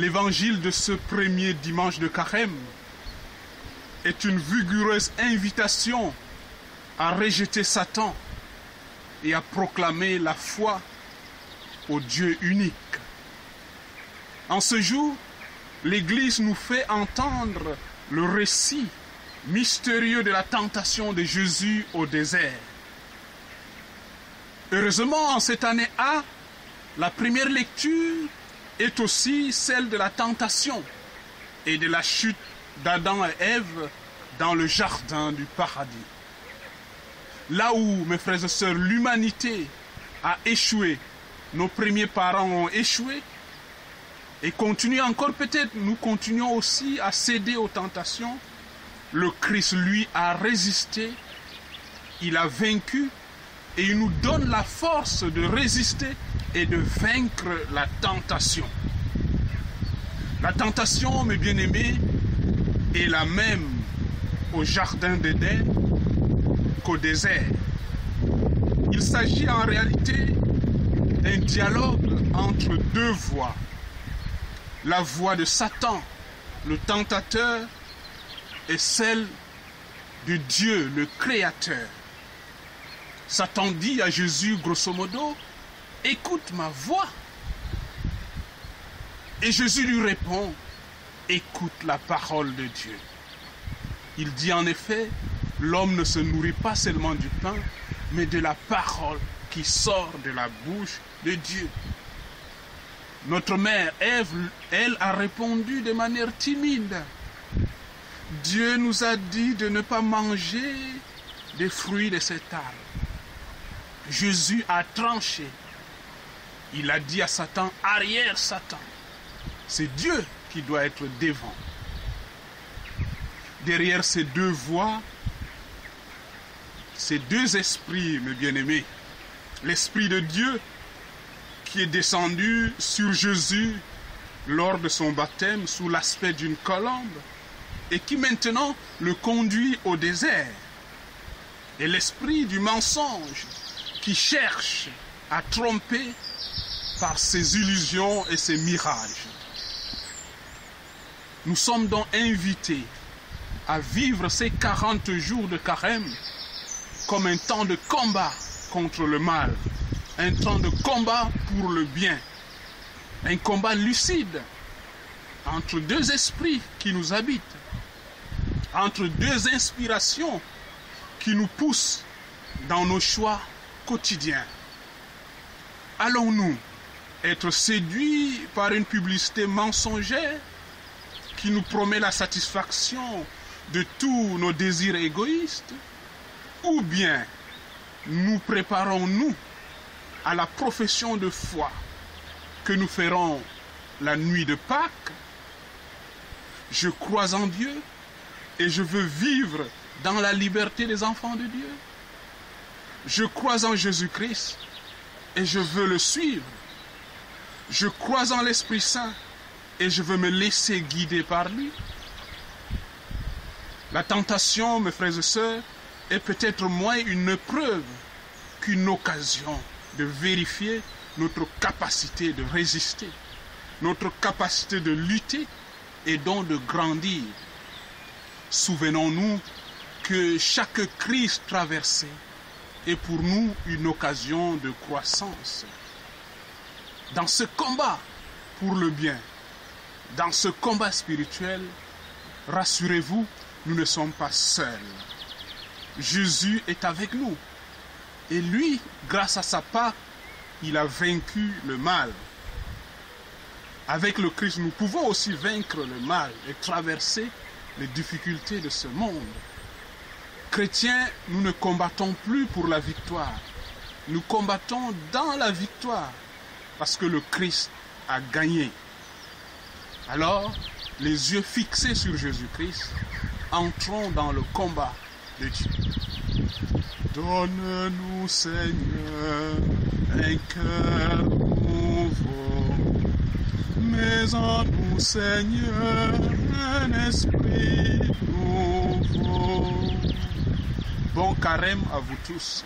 L'évangile de ce premier dimanche de Carême est une vigoureuse invitation à rejeter Satan et à proclamer la foi au Dieu unique. En ce jour, l'Église nous fait entendre le récit mystérieux de la tentation de Jésus au désert. Heureusement, en cette année A, la première lecture est aussi celle de la tentation et de la chute d'Adam et Ève dans le jardin du paradis. Là où, mes frères et sœurs, l'humanité a échoué, nos premiers parents ont échoué, et continue encore peut-être, nous continuons aussi à céder aux tentations. Le Christ, lui, a résisté, il a vaincu, et il nous donne la force de résister et de vaincre la tentation. La tentation, mes bien-aimés, est la même au jardin d'Éden qu'au désert. Il s'agit en réalité d'un dialogue entre deux voix. La voix de Satan, le tentateur, et celle de Dieu, le Créateur. Satan dit à Jésus, grosso modo, « Écoute ma voix ». Et Jésus lui répond, « Écoute la parole de Dieu ». Il dit en effet, « L'homme ne se nourrit pas seulement du pain, mais de la parole qui sort de la bouche de Dieu ». Notre mère Ève, elle, a répondu de manière timide. « Dieu nous a dit de ne pas manger des fruits de cet arbre. » Jésus a tranché. Il a dit à Satan, « Arrière Satan ». C'est Dieu qui doit être devant. Derrière ces deux voix, ces deux esprits, mes bien-aimés, l'Esprit de Dieu qui est descendu sur Jésus lors de son baptême sous l'aspect d'une colombe et qui maintenant le conduit au désert. Et l'esprit du mensonge qui cherche à tromper par ses illusions et ses mirages. Nous sommes donc invités à vivre ces 40 jours de carême comme un temps de combat contre le mal, un temps de combat pour le bien, un combat lucide entre deux esprits qui nous habitent, entre deux inspirations qui nous poussent dans nos choix quotidiens. Allons-nous être séduits par une publicité mensongère qui nous promet la satisfaction de tous nos désirs égoïstes, ou bien nous préparons-nous à la profession de foi que nous ferons la nuit de Pâques? Je crois en Dieu et je veux vivre dans la liberté des enfants de Dieu. Je crois en Jésus-Christ et je veux le suivre. Je crois en l'Esprit Saint et je veux me laisser guider par lui. La tentation, mes frères et sœurs, est peut-être moins une épreuve qu'une occasion de vérifier notre capacité de résister, notre capacité de lutter et donc de grandir. Souvenons-nous que chaque crise traversée est pour nous une occasion de croissance. Dans ce combat pour le bien, dans ce combat spirituel, rassurez-vous, nous ne sommes pas seuls. Jésus est avec nous. Et lui, grâce à sa Pâque, il a vaincu le mal. Avec le Christ, nous pouvons aussi vaincre le mal et traverser les difficultés de ce monde. Chrétiens, nous ne combattons plus pour la victoire. Nous combattons dans la victoire parce que le Christ a gagné. Alors, les yeux fixés sur Jésus-Christ, entrons dans le combat de Dieu. Donne-nous, Seigneur, un cœur nouveau, mais en nous, Seigneur, un esprit nouveau. Bon carême à vous tous.